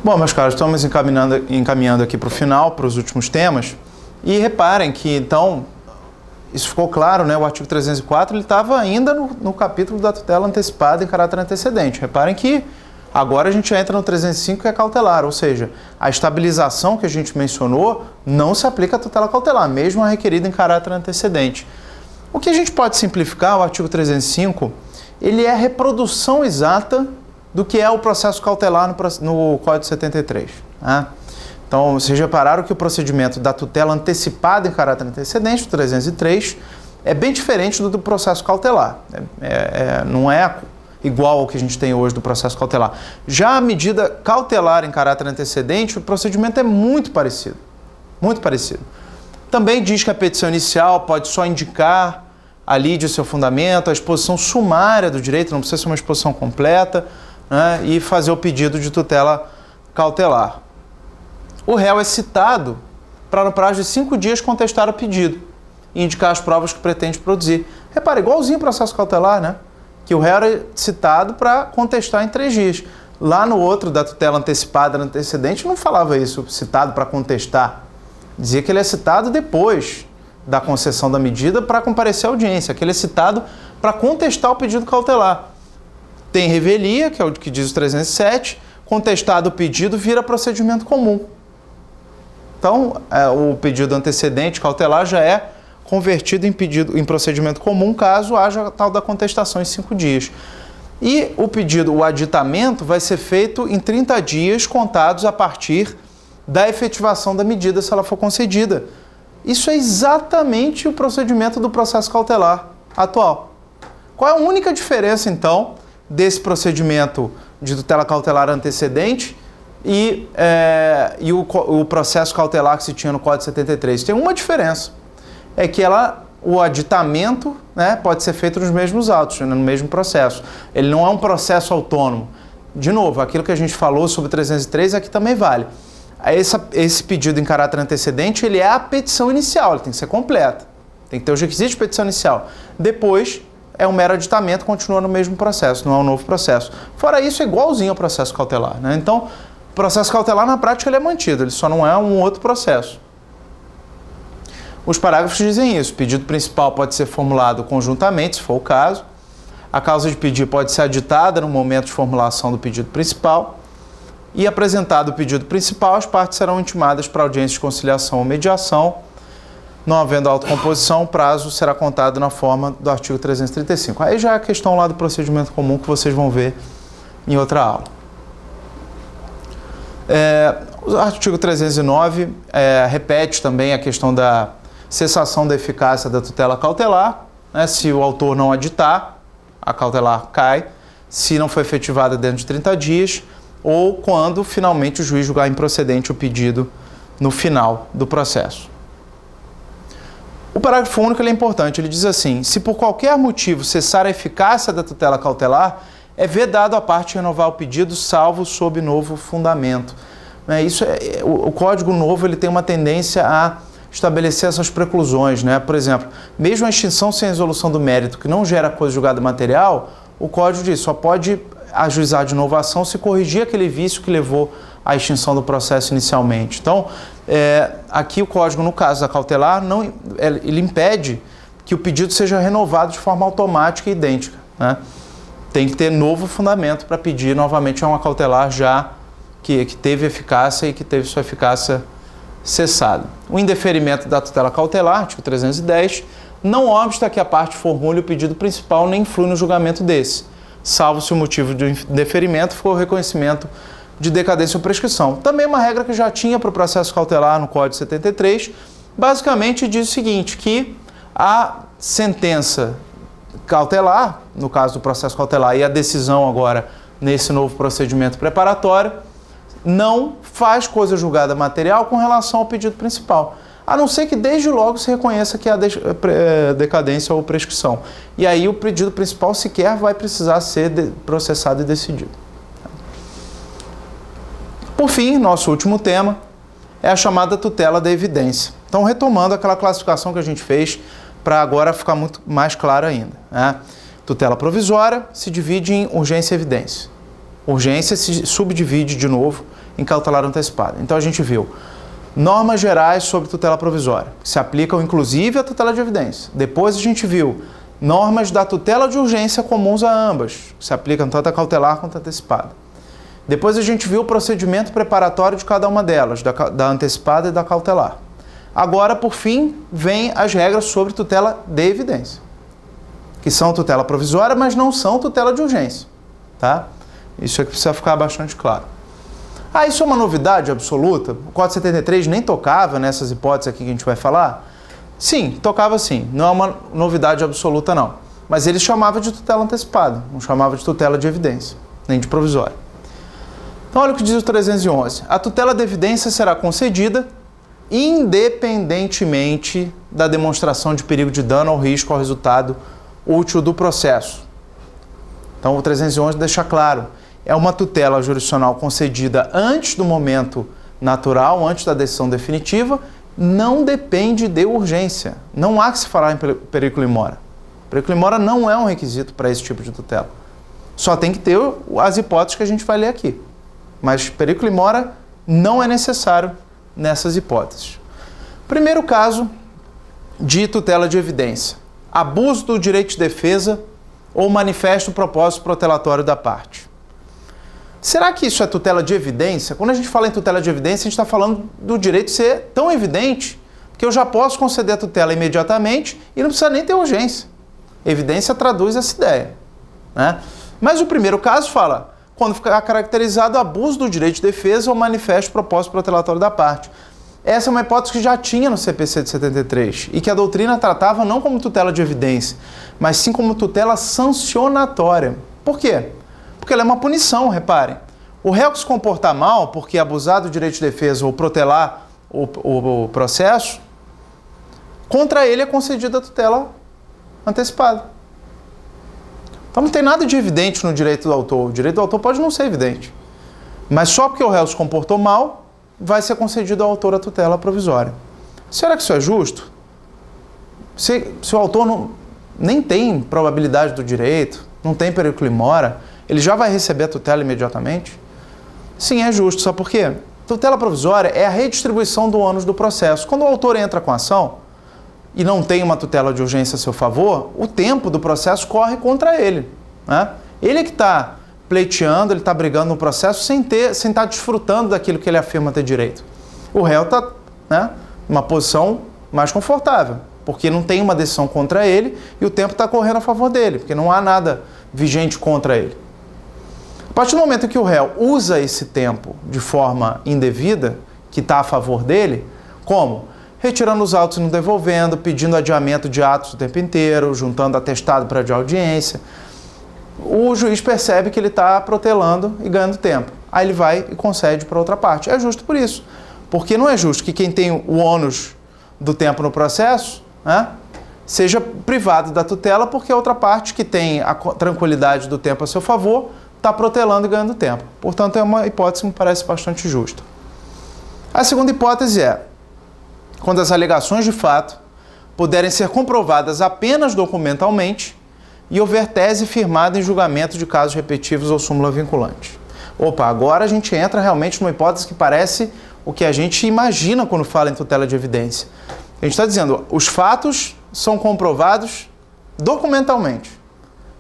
Bom, meus caros, estamos encaminhando aqui para o final, para os últimos temas. E reparem que, então, isso ficou claro, né? O artigo 304 ele estava ainda no capítulo da tutela antecipada em caráter antecedente. Reparem que agora a gente entra no 305, que é cautelar, ou seja, a estabilização que a gente mencionou não se aplica à tutela cautelar, mesmo a requerida em caráter antecedente. O que a gente pode simplificar, o artigo 305, ele é a reprodução exata do que é o processo cautelar no Código 73. Né? Então, vocês repararam que o procedimento da tutela antecipada em caráter antecedente, o 303, é bem diferente do processo cautelar. Não é igual ao que a gente tem hoje do processo cautelar. Já a medida cautelar em caráter antecedente, o procedimento é muito parecido. Muito parecido. Também diz que a petição inicial pode só indicar a lide o seu fundamento, a exposição sumária do direito, não precisa ser uma exposição completa, né, e fazer o pedido de tutela cautelar. O réu é citado para, no prazo de 5 dias, contestar o pedido e indicar as provas que pretende produzir. Repara, igualzinho o processo cautelar, né? Que o réu é citado para contestar em 3 dias. Lá no outro, da tutela antecipada antecedente, não falava isso, citado para contestar. Dizia que ele é citado depois da concessão da medida para comparecer à audiência, que ele é citado para contestar o pedido cautelar. Tem revelia, que é o que diz o 307, contestado o pedido vira procedimento comum. Então, o pedido antecedente cautelar já é convertido em procedimento comum, caso haja a tal da contestação em 5 dias. E o aditamento vai ser feito em 30 dias contados a partir da efetivação da medida, se ela for concedida. Isso é exatamente o procedimento do processo cautelar atual. Qual é a única diferença, então, desse procedimento de tutela cautelar antecedente e o processo cautelar que se tinha no Código 73? Tem uma diferença, é que o aditamento, né, pode ser feito nos mesmos autos, no mesmo processo. Ele não é um processo autônomo. De novo, aquilo que a gente falou sobre 303 aqui também vale. Esse pedido em caráter antecedente, ele é a petição inicial, ele tem que ser completa. Tem que ter os requisitos de petição inicial. Depois, é um mero aditamento, continua no mesmo processo, não é um novo processo. Fora isso, é igualzinho ao processo cautelar, né? Então, o processo cautelar, na prática, ele é mantido, ele só não é um outro processo. Os parágrafos dizem isso. O pedido principal pode ser formulado conjuntamente, se for o caso. A causa de pedir pode ser aditada no momento de formulação do pedido principal. E apresentado o pedido principal, as partes serão intimadas para audiência de conciliação ou mediação. Não havendo autocomposição, o prazo será contado na forma do artigo 335. Aí já é a questão lá do procedimento comum que vocês vão ver em outra aula. O artigo 309 repete também a questão da cessação da eficácia da tutela cautelar. Né? Se o autor não aditar, a cautelar cai. Se não for efetivada dentro de 30 dias, ou quando finalmente o juiz julgar improcedente o pedido no final do processo. O parágrafo único ele é importante, ele diz assim: se por qualquer motivo cessar a eficácia da tutela cautelar, é vedado à parte renovar o pedido, salvo sob novo fundamento. O Código Novo ele tem uma tendência a estabelecer essas preclusões, né? Por exemplo, mesmo a extinção sem resolução do mérito, que não gera coisa julgada material, o Código diz só pode ajuizar de novo a ação se corrigir aquele vício que levou à extinção do processo inicialmente. Então, aqui o Código, no caso da cautelar, ele impede que o pedido seja renovado de forma automática e idêntica. Né? Tem que ter novo fundamento para pedir novamente a uma cautelar já que teve eficácia e que teve sua eficácia cessada. O indeferimento da tutela cautelar, artigo 310, não obsta que a parte formule o pedido principal nem influi no julgamento desse, salvo se o motivo de indeferimento for o reconhecimento de decadência ou prescrição. Também uma regra que já tinha para o processo cautelar no Código 73, basicamente diz o seguinte, que a sentença cautelar, no caso do processo cautelar, e a decisão agora nesse novo procedimento preparatório, não faz coisa julgada material com relação ao pedido principal, a não ser que desde logo se reconheça que há decadência ou prescrição. E aí o pedido principal sequer vai precisar ser processado e decidido. Por fim, nosso último tema é a chamada tutela da evidência. Então, retomando aquela classificação que a gente fez para agora ficar muito mais claro ainda. Né? Tutela provisória se divide em urgência e evidência. Urgência se subdivide de novo em cautelar antecipada. Então a gente viu normas gerais sobre tutela provisória, que se aplicam inclusive à tutela de evidência. Depois a gente viu normas da tutela de urgência comuns a ambas, que se aplicam tanto a cautelar quanto a antecipada. Depois a gente viu o procedimento preparatório de cada uma delas, da antecipada e da cautelar. Agora, por fim, vem as regras sobre tutela de evidência, que são tutela provisória, mas não são tutela de urgência, tá? Isso aqui precisa ficar bastante claro. Ah, isso é uma novidade absoluta? O Código 73 nem tocava nessas hipóteses aqui que a gente vai falar? Sim, tocava sim. Não é uma novidade absoluta, não. Mas ele chamava de tutela antecipada, não chamava de tutela de evidência, nem de provisória. Então, olha o que diz o 311. A tutela de evidência será concedida independentemente da demonstração de perigo de dano ou risco ao resultado útil do processo. Então, o 311 deixa claro. É uma tutela jurisdicional concedida antes do momento natural, antes da decisão definitiva, não depende de urgência. Não há que se falar em periculo in mora. Periculo in mora não é um requisito para esse tipo de tutela. Só tem que ter as hipóteses que a gente vai ler aqui. Mas periculo in mora não é necessário nessas hipóteses. Primeiro caso de tutela de evidência. Abuso do direito de defesa ou manifesto propósito protelatório da parte. Será que isso é tutela de evidência? Quando a gente fala em tutela de evidência, a gente está falando do direito ser tão evidente que eu já posso conceder a tutela imediatamente e não precisa nem ter urgência. Evidência traduz essa ideia, né? Mas o primeiro caso fala, quando ficar caracterizado abuso do direito de defesa ou manifesto propósito protelatório da parte. Essa é uma hipótese que já tinha no CPC de 73 e que a doutrina tratava não como tutela de evidência, mas sim como tutela sancionatória. Por quê? Porque ela é uma punição, reparem. O réu que se comportar mal, porque abusar do direito de defesa ou protelar o processo, contra ele é concedida a tutela antecipada. Então não tem nada de evidente no direito do autor. O direito do autor pode não ser evidente. Mas só porque o réu se comportou mal, vai ser concedido ao autor a tutela provisória. Será que isso é justo? Se o autor nem tem probabilidade do direito, não tem periculo in mora, ele já vai receber a tutela imediatamente? Sim, é justo. Sabe por quê? Tutela provisória é a redistribuição do ônus do processo. Quando o autor entra com a ação e não tem uma tutela de urgência a seu favor, o tempo do processo corre contra ele, né? Ele é que está pleiteando, ele está brigando no processo sem estar desfrutando daquilo que ele afirma ter direito. O réu está, né, numa posição mais confortável, porque não tem uma decisão contra ele e o tempo está correndo a favor dele, porque não há nada vigente contra ele. A partir do momento que o réu usa esse tempo de forma indevida, que está a favor dele, como? Retirando os autos e não devolvendo, pedindo adiamento de atos o tempo inteiro, juntando atestado para de audiência, o juiz percebe que ele está protelando e ganhando tempo. Aí ele vai e concede para outra parte. É justo por isso. Porque não é justo que quem tem o ônus do tempo no processo, né, seja privado da tutela, porque a outra parte que tem a tranquilidade do tempo a seu favor está protelando e ganhando tempo. Portanto, é uma hipótese que me parece bastante justa. A segunda hipótese é quando as alegações de fato puderem ser comprovadas apenas documentalmente e houver tese firmada em julgamento de casos repetitivos ou súmula vinculante. Opa, agora a gente entra realmente numa hipótese que parece o que a gente imagina quando fala em tutela de evidência. A gente está dizendo, os fatos são comprovados documentalmente.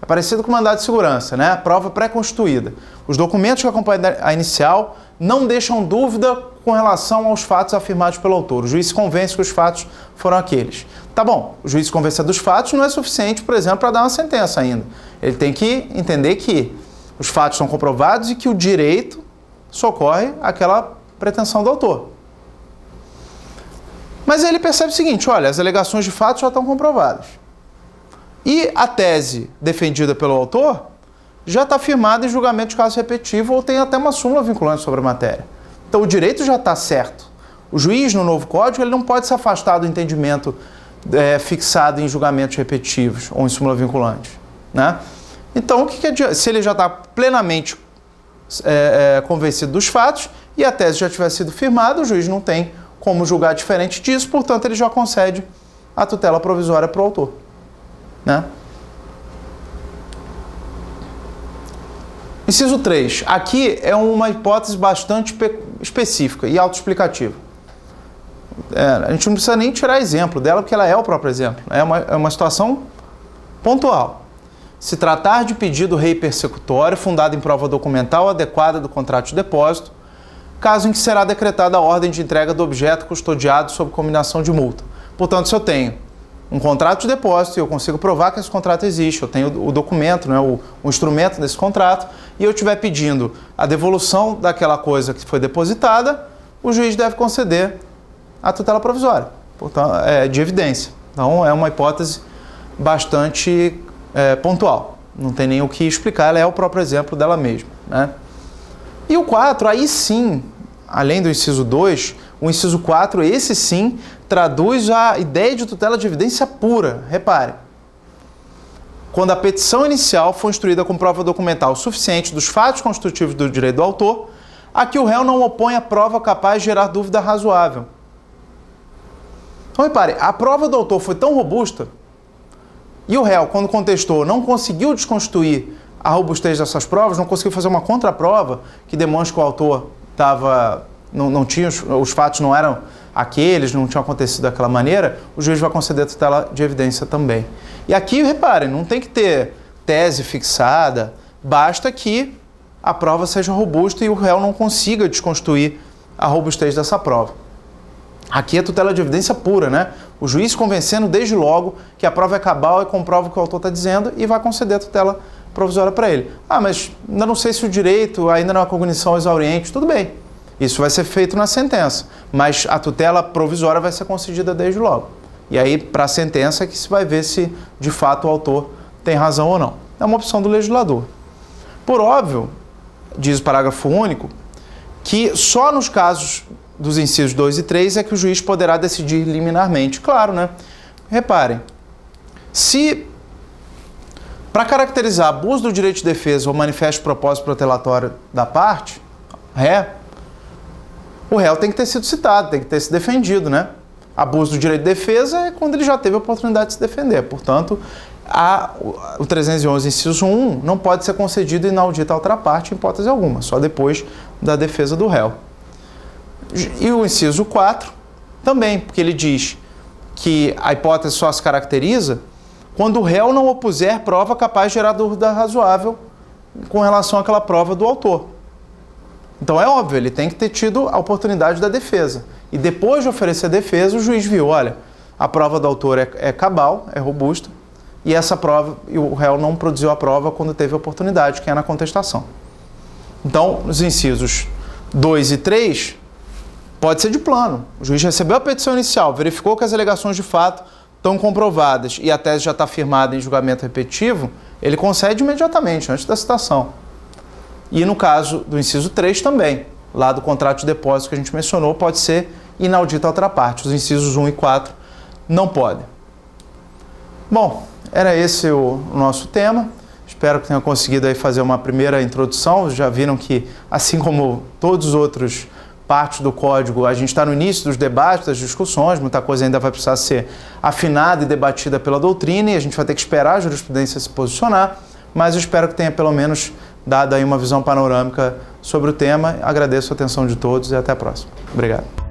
É parecido com o mandado de segurança, né? A prova pré-constituída. Os documentos que acompanham a inicial não deixam dúvida com relação aos fatos afirmados pelo autor. O juiz se convence que os fatos foram aqueles. Tá bom, o juiz se convencer dos fatos não é suficiente, por exemplo, para dar uma sentença ainda. Ele tem que entender que os fatos são comprovados e que o direito socorre aquela pretensão do autor. Mas ele percebe o seguinte, olha, as alegações de fato já estão comprovadas. E a tese defendida pelo autor já está firmada em julgamento de caso repetitivo ou tem até uma súmula vinculante sobre a matéria. Então o direito já está certo. O juiz, no novo código, ele não pode se afastar do entendimento fixado em julgamentos repetitivos ou em súmula vinculante, né? Então, o que adianta? Se ele já está plenamente convencido dos fatos e a tese já tiver sido firmada, o juiz não tem como julgar diferente disso, portanto, ele já concede a tutela provisória para o autor, né? Inciso 3. Aqui é uma hipótese bastante específica e autoexplicativa. A gente não precisa nem tirar exemplo dela, porque ela é o próprio exemplo. É uma situação pontual. Se tratar de pedido rei persecutório fundado em prova documental adequada do contrato de depósito, caso em que será decretada a ordem de entrega do objeto custodiado sob combinação de multa. Portanto, se eu tenho um contrato de depósito e eu consigo provar que esse contrato existe, eu tenho o documento, né, o instrumento desse contrato, e eu estiver pedindo a devolução daquela coisa que foi depositada, o juiz deve conceder a tutela provisória, portanto, de evidência. Então, é uma hipótese bastante pontual. Não tem nem o que explicar, ela é o próprio exemplo dela mesma, né? E o 4, aí sim, além do inciso 2, o inciso 4, esse sim, traduz a ideia de tutela de evidência pura. Repare, quando a petição inicial for instruída com prova documental suficiente dos fatos constitutivos do direito do autor, a que o réu não opõe a prova capaz de gerar dúvida razoável. Então, repare, a prova do autor foi tão robusta e o réu, quando contestou, não conseguiu desconstituir a robustez dessas provas, não conseguiu fazer uma contraprova que demonstre que o autor não tinha, os fatos não eram aqueles, não tinham acontecido daquela maneira, o juiz vai conceder a tutela de evidência também. E aqui, reparem, não tem que ter tese fixada, basta que a prova seja robusta e o réu não consiga desconstituir a robustez dessa prova. Aqui é tutela de evidência pura, né? O juiz convencendo desde logo que a prova é cabal e comprova o que o autor está dizendo e vai conceder a tutela provisória para ele. Ah, mas ainda não sei se o direito ainda não é cognição exauriente. Tudo bem, isso vai ser feito na sentença, mas a tutela provisória vai ser concedida desde logo. E aí, para a sentença, é que se vai ver se de fato o autor tem razão ou não. É uma opção do legislador. Por óbvio, diz o parágrafo único, que só nos casos dos incisos 2 e 3 é que o juiz poderá decidir liminarmente. Claro, né? Reparem, se para caracterizar abuso do direito de defesa ou manifesto de propósito protelatório da parte, o réu tem que ter sido citado, tem que ter se defendido, né? Abuso do direito de defesa é quando ele já teve a oportunidade de se defender. Portanto, o 311, inciso 1, não pode ser concedido inaudito à outra parte em hipótese alguma, só depois da defesa do réu. E o inciso 4 também, porque ele diz que a hipótese só se caracteriza quando o réu não opuser prova capaz de gerar dúvida razoável com relação àquela prova do autor. Então é óbvio, ele tem que ter tido a oportunidade da defesa. E depois de oferecer a defesa, o juiz viu, olha, a prova do autor é cabal, é robusta, e essa prova, e o réu não produziu a prova quando teve a oportunidade, que é na contestação. Então, nos incisos 2 e 3, pode ser de plano. O juiz recebeu a petição inicial, verificou que as alegações de fato estão comprovadas e a tese já está firmada em julgamento repetitivo, ele concede imediatamente, antes da citação. E no caso do inciso 3 também, lá do contrato de depósito que a gente mencionou, pode ser inaudito à outra parte. Os incisos 1 e 4 não podem. Bom, era esse o nosso tema. Espero que tenha conseguido aí fazer uma primeira introdução. Já viram que, assim como todos os outros partes do código, a gente está no início dos debates, das discussões, muita coisa ainda vai precisar ser afinada e debatida pela doutrina e a gente vai ter que esperar a jurisprudência se posicionar, mas eu espero que tenha pelo menos dado aí uma visão panorâmica sobre o tema. Agradeço a atenção de todos e até a próxima. Obrigado.